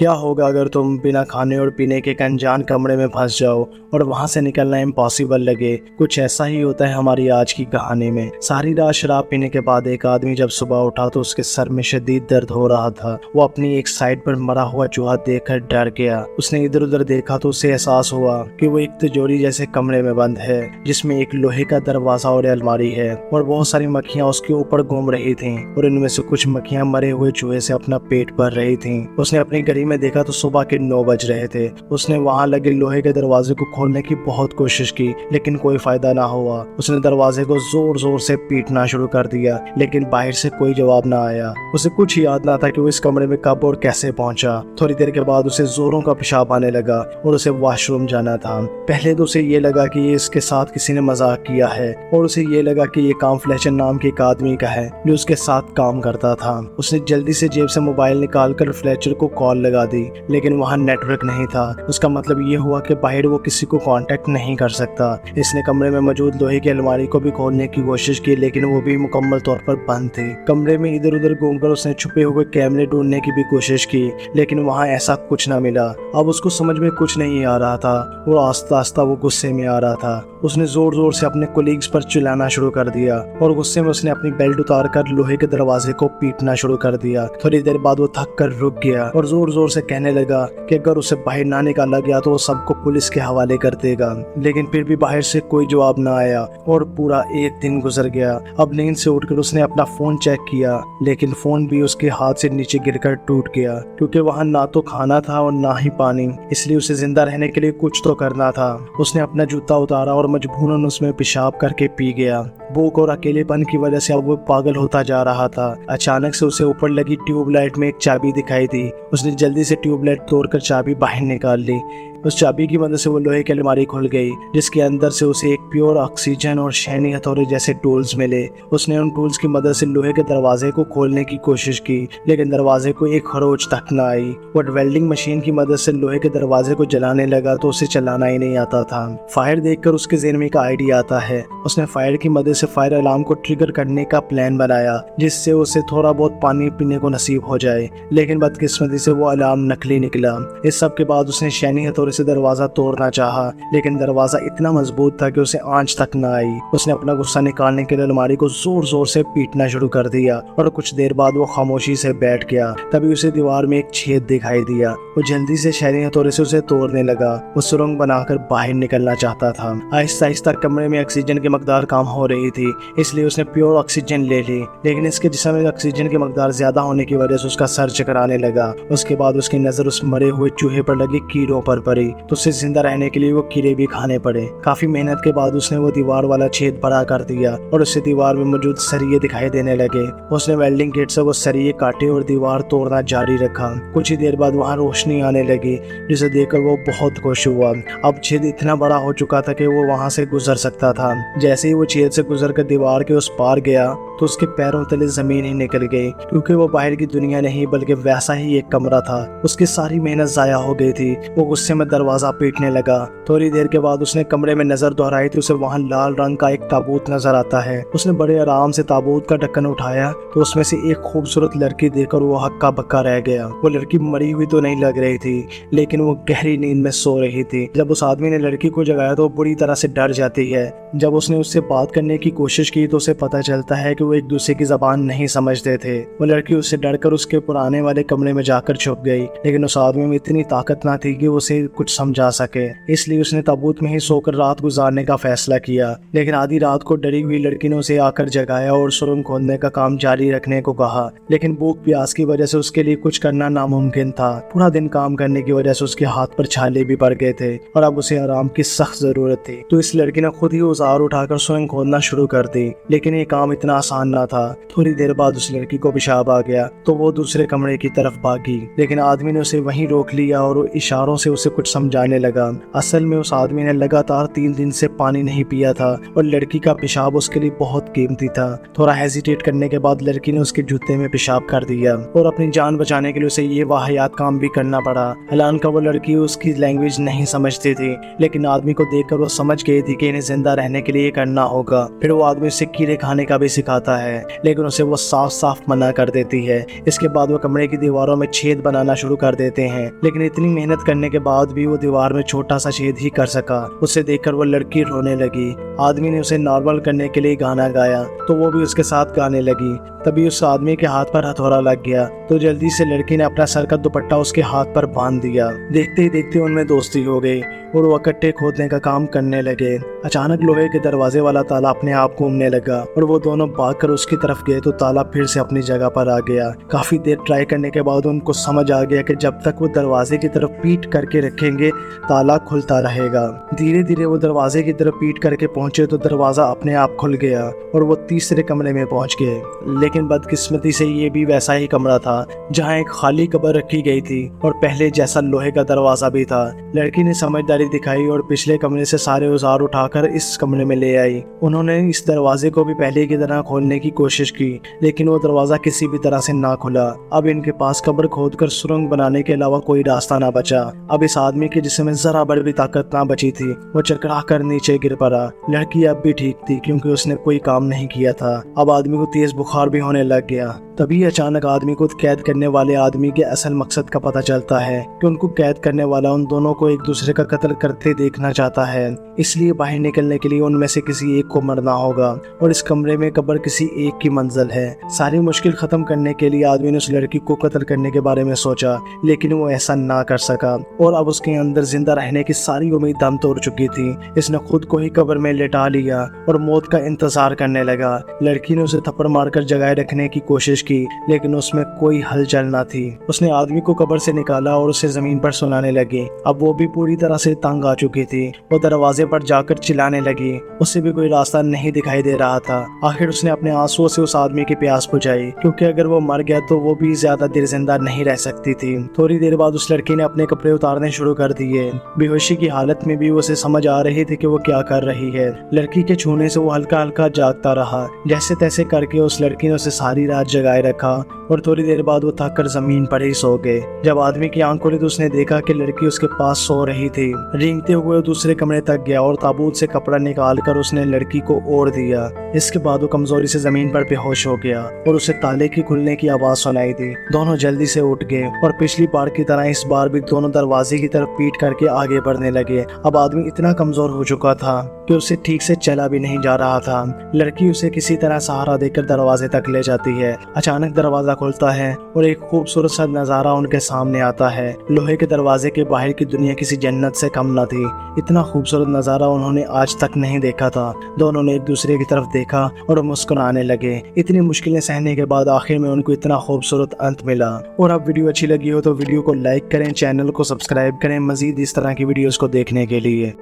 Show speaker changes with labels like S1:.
S1: क्या होगा अगर तुम बिना खाने और पीने के एक अनजान कमरे में फंस जाओ और वहां से निकलना इम्पॉसिबल लगे। कुछ ऐसा ही होता है हमारी आज की कहानी में। सारी रात शराब पीने के बाद एक आदमी जब सुबह उठा तो उसके सर में शदीद दर्द हो रहा था। वो अपनी एक साइड पर मरा हुआ चूहा देखकर डर गया। उसने इधर उधर देखा तो उसे एहसास हुआ कि वो एक तिजोरी जैसे कमरे में बंद है, जिसमें एक लोहे का दरवाजा और अलमारी है और बहुत सारी मक्खियां उसके ऊपर घूम रही थीं और इनमें से कुछ मक्खियां मरे हुए चूहे से अपना पेट भर रही थीं। उसने अपनी घड़ी में देखा तो सुबह के 9 बज रहे थे। उसने वहां लगे लोहे के दरवाजे को खोलने की बहुत कोशिश की, लेकिन कोई फायदा ना हुआ। उसने दरवाजे को जोर जोर से पीटना शुरू कर दिया, लेकिन बाहर से कोई जवाब ना आया। उसे कुछ याद ना था कि वो इस कमरे में कब और कैसे पहुंचा। थोड़ी देर के बाद उसे जोरों का पेशाब आने लगा और उसे वॉशरूम जाना था। पहले तो उसे ये लगा कि ये इसके साथ किसी ने मजाक किया है और उसे ये लगा कि ये काम फ्लेचर नाम के एक आदमी का है जो उसके साथ काम करता था। उसने जल्दी से जेब से मोबाइल निकालकर फ्लेचर को कॉल लगा दी, लेकिन वहाँ नेटवर्क नहीं था। उसका मतलब ये हुआ कि बाहर वो किसी को कांटेक्ट नहीं कर सकता। इसने कमरे में मौजूद लोहे की अलमारी को भी खोलने की कोशिश की, लेकिन वो भी मुकम्मल तौर पर बंद थी। कमरे में इधर उधर घूमकर उसने छुपे हुए कैमरे ढूंढने की भी कोशिश की, लेकिन वहाँ ऐसा कुछ न मिला। अब उसको समझ में कुछ नहीं आ रहा था और आस्ता आस्ता वो गुस्से में आ रहा था। उसने जोर जोर से अपने कोलीग्स पर चिल्लाना शुरू कर दिया और गुस्से में उसने अपनी बेल्ट उतार कर लोहे के दरवाजे को पीटना शुरू कर दिया। थोड़ी देर बाद वो थक कर रुक गया और जोर जोर से कहने लगा कि अगर उसे बाहर ना निकाला गया तो वो सबको पुलिस के हवाले कर देगा। लेकिन फिर भी बाहर से कोई जवाब ना आया और पूरा एक दिन गुजर गया। अब नींद से उठकर उसने अपना फोन चेक किया, लेकिन फोन भी उसके हाथ से नीचे गिरकर टूट गया, क्योंकि वहाँ ना तो खाना था और ना ही पानी। इसलिए उसे जिंदा रहने के लिए कुछ तो करना था। उसने अपना जूता उतारा और मजबूरन उसमें पेशाब करके पी गया। भूख और अकेलेपन की वजह से अब वो पागल होता जा रहा था। अचानक से उसे ऊपर लगी ट्यूबलाइट में एक चाबी दिखाई दी। उसने जल्दी से ट्यूबलाइट तोड़कर चाबी बाहर निकाल ली। उस चाबी की मदद से वो लोहे की अलमारी खुल गई, जिसके अंदर से उसे एक प्योर ऑक्सीजन और शैनी हथौड़े जैसे टूल्स मिले। उसने उन टूल्स की मदद से लोहे के दरवाजे को खोलने की कोशिश की, लेकिन दरवाजे को एक खरोच तक न आई। वो वेल्डिंग मशीन की मदद से लोहे के दरवाजे को जलाने लगा तो उसे चलाना ही नहीं आता था। फायर देखकर उसके ज़हन में एक आइडिया आता है। उसने फायर की मदद से फायर अलार्म को ट्रिगर करने का प्लान बनाया, जिससे उसे थोड़ा बहुत पानी पीने को नसीब हो जाए, लेकिन बदकिस्मती से वो अलार्म नकली निकला। इस सब के बाद उसने शैनी हथौड़े से दरवाजा तोड़ना चाहा, लेकिन दरवाजा इतना मजबूत था कि उसे आंच तक न आई। उसने अपना गुस्सा निकालने के लिए अलमारी को जोर जोर से पीटना शुरू कर दिया और कुछ देर बाद वो खामोशी से बैठ गया। तभी उसे दीवार में एक छेद दिखाई दिया। वो जल्दी से शैनी हथौड़े से उसे तोड़ने लगा। वो सुरंग बनाकर बाहर निकलना चाहता था। आहिस्ता आहिस्ता कमरे में ऑक्सीजन की मकदार कम हो रही थी, इसलिए उसने प्योर ऑक्सीजन ले ली, लेकिन इसके जिस्म में ऑक्सीजन की मकदार ज्यादा होने की वजह से उसका सर चकराने लगा। उसके बाद उसकी नजर उस मरे हुए चूहे पर लगे कीड़ों पर पड़ी, तो उसे जिंदा रहने के लिए वो कीड़े भी खाने पड़े। काफी मेहनत के बाद उसने वो दीवार वाला छेद बड़ा कर दिया और उससे दीवार में मौजूद सरिये दिखाई देने लगे। उसने वेल्डिंग किट से वो सरिये काटे और दीवार तोड़ना जारी रखा। कुछ ही देर बाद वहाँ रोशनी आने लगी, जिसे देखकर वो बहुत खुश हुआ। अब छेद इतना बड़ा हो चुका था कि वो वहाँ से गुजर सकता था। जैसे ही वो छेद से गुजर कर दीवार के उस पार गया तो उसके पैरों तले जमीन ही निकल गई, क्योंकि वो बाहर की दुनिया नहीं बल्कि वैसा ही एक कमरा था। उसकी सारी मेहनत जाया हो गई थी। वो गुस्से में दरवाजा पीटने लगा। थोड़ी देर के बाद उसने कमरे में नजर दोहराई तो उसे वहाँ लाल रंग का एक ताबूत नजर आता है। उसने बड़े आराम से ताबूत का ढक्कन उठाया तो उसमें से एक खूबसूरत लड़की देखकर वो हक्का बक्का रह गया। वो लड़की मरी हुई तो नहीं लग रही थी, लेकिन वो गहरी नींद में सो रही थी। जब उस आदमी ने लड़की को जगाया तो वो बुरी तरह से डर जाती है। जब उसने उससे बात करने की कोशिश की तो उसे पता चलता है कि वो एक दूसरे की जबान नहीं समझते थे। वो लड़की उससे डरकर उसके पुराने वाले कमरे में जाकर छुप गई, लेकिन उस आदमी में इतनी ताकत ना थी कि उसे कुछ समझा सके। इसलिए उसने ताबूत में ही सोकर रात गुजारने का फैसला किया। लेकिन आधी रात को डरी हुई लड़की ने उसे आकर जगाया और सुरंग खोदने का काम जारी रखने को कहा, लेकिन भूख प्यास की वजह से उसके लिए कुछ करना नामुमकिन था। पूरा दिन काम करने की वजह से उसके हाथ पर छाले भी पड़ गए थे और अब उसे आराम की सख्त जरूरत थी। तो इस लड़की ने खुद ही औजार उठाकर सुरंग खोदना शुरू कर दी, लेकिन ये काम इतना आसान ना था। थोड़ी देर बाद उस लड़की को पेशाब आ गया तो वो दूसरे कमरे की तरफ भागी, लेकिन आदमी ने उसे वहीं रोक लिया और इशारों से उसे कुछ समझाने लगा। असल में उस आदमी ने लगातार 3 दिन से पानी नहीं पिया था और लड़की का पेशाब उसके लिए बहुत कीमती था। थोड़ा हेजिटेट करने के बाद लड़की ने उसके जूते में पेशाब कर दिया और अपनी जान बचाने के लिए उसे ये वाहियात काम भी करना पड़ा। हालांकि वो लड़की उसकी लैंग्वेज नहीं समझती थी, लेकिन आदमी को देखकर वो समझ गई थी कि इन्हें जिंदा रहने के लिए करना होगा। फिर वो आदमी उसे कीड़े खाने का भी सिखाता जाता है, लेकिन उसे वो साफ साफ मना कर देती है। इसके बाद वो कमरे की दीवारों में छेद बनाना शुरू कर देते हैं, लेकिन इतनी मेहनत करने के बाद भी वो दीवार में छोटा सा छेद ही कर सका। उसे देखकर वो लड़की रोने लगी। आदमी ने उसे नॉर्मल करने के लिए गाना गाया तो वो भी उसके साथ गाने लगी। तभी उस आदमी के हाथ पर हथौड़ा लग गया तो जल्दी से लड़की ने अपना सर का दुपट्टा उसके हाथ पर बांध दिया। देखते ही देखते उनमें दोस्ती हो गई और वो इकट्ठे खोदने का काम करने लगे। अचानक लोहे के दरवाजे वाला ताला अपने आप घूमने लगा और वो दोनों भागकर उसकी तरफ गए तो ताला फिर से अपनी जगह पर आ गया। काफी देर ट्राई करने के बाद उनको समझ आ गया कि जब तक वो दरवाजे की तरफ पीठ करके रखेंगे ताला खुलता रहेगा। धीरे धीरे वो दरवाजे की तरफ पीठ करके पहुंचे तो दरवाजा अपने आप खुल गया और वो तीसरे कमरे में पहुंच गए। लेकिन बदकिस्मती से ये भी वैसा ही कमरा था जहाँ एक खाली कब्र रखी गई थी और पहले जैसा लोहे का दरवाजा भी था। लड़की ने समझदारी दिखाई और पिछले कमरे से सारे औजार उठाकर इस कमरे में ले आई। उन्होंने इस दरवाजे को भी पहले की तरह खोलने की कोशिश की, लेकिन वो दरवाजा किसी भी तरह से ना खुला। अब इनके पास कब्र खोदकर सुरंग बनाने के अलावा कोई रास्ता ना बचा। अब इस आदमी के जिस्म में जरा भर भी ताकत ना बची थी। वो चकरा कर नीचे गिर पड़ा। लड़की अब भी ठीक थी क्योंकि उसने कोई काम नहीं किया था। अब आदमी को तेज बुखार भी होने लग गया। तभी अचानक आदमी को कैद करने वाले आदमी के असल मकसद का पता चलता है कि उनको कैद करने वाला उन दोनों को एक दूसरे का कत्ल करते देखना चाहता है, इसलिए बाहर निकलने के लिए उनमें से किसी एक को मरना होगा और इस कमरे में कब्र किसी एक की मंजिल है। सारी मुश्किल खत्म करने के लिए आदमी ने उस लड़की को कत्ल करने के बारे में सोचा, लेकिन वो ऐसा ना कर सका और अब उसके अंदर जिंदा रहने की सारी उम्मीद दम तोड़ चुकी थी। इसने खुद को ही कब्र में लेटा लिया और मौत का इंतजार करने लगा। लड़की ने उसे थप्पड़ मारकर जगाए रखने की कोशिश की, लेकिन उसमें कोई हलचल न थी। उसने आदमी को कब्र से निकाला और उसे जमीन पर सुलाने लगी। अब वो भी पूरी तरह से तंग आ चुकी थी। वो दरवाजे पर जाकर चिल्लाने लगी। उसे भी कोई रास्ता नहीं दिखाई दे रहा था। आखिर उसने अपने आंसुओं से उस आदमी की प्यास बुझाई, क्योंकि अगर वो मर गया तो वो भी ज्यादा देर जिंदा नहीं रह सकती थी। थोड़ी देर बाद उस लड़की ने अपने कपड़े उतारने शुरू कर दिए। बेहोशी की हालत में भी उसे समझ आ रही थी कि वो क्या कर रही है। लड़की के छूने से वो हल्का हल्का जागता रहा। जैसे तैसे करके उस लड़की ने उसे सारी रात जगाए रखा और थोड़ी देर बाद वो थक कर जमीन पर ही सो गए। जब आदमी की आंख खुली तो उसने देखा कि लड़की उसके पास सो रही थी। रेंगते हुए वो दूसरे कमरे तक गया और ताबूत से कपड़ा निकालकर उसने लड़की को ओढ़ दिया। इसके बाद वो कमजोरी से जमीन पर बेहोश हो गया और उसे ताले की खुलने की आवाज सुनाई दी। दोनों जल्दी से उठ गए और पिछली बार की तरह इस बार भी दोनों दरवाजे की तरफ पीठ करके आगे बढ़ने लगे। अब आदमी इतना कमजोर हो चुका था कि उसे ठीक से चला भी नहीं जा रहा था। लड़की उसे किसी तरह सहारा देकर दरवाजे तक ले जाती है। अचानक दरवाजा खुलता है और एक खूबसूरत सा नजारा उनके सामने आता है। लोहे के दरवाजे के बाहर की दुनिया किसी जन्नत से कम न थी। इतना खूबसूरत नजारा उन्होंने आज तक नहीं देखा था। दोनों ने एक दूसरे की तरफ देखा और मुस्कुराने लगे। इतनी मुश्किलें सहने के बाद आखिर में उनको इतना खूबसूरत अंत मिला। और अब वीडियो अच्छी लगी हो तो वीडियो को लाइक करें, चैनल को सब्सक्राइब करें मजीद इस तरह की वीडियोस को देखने के लिए।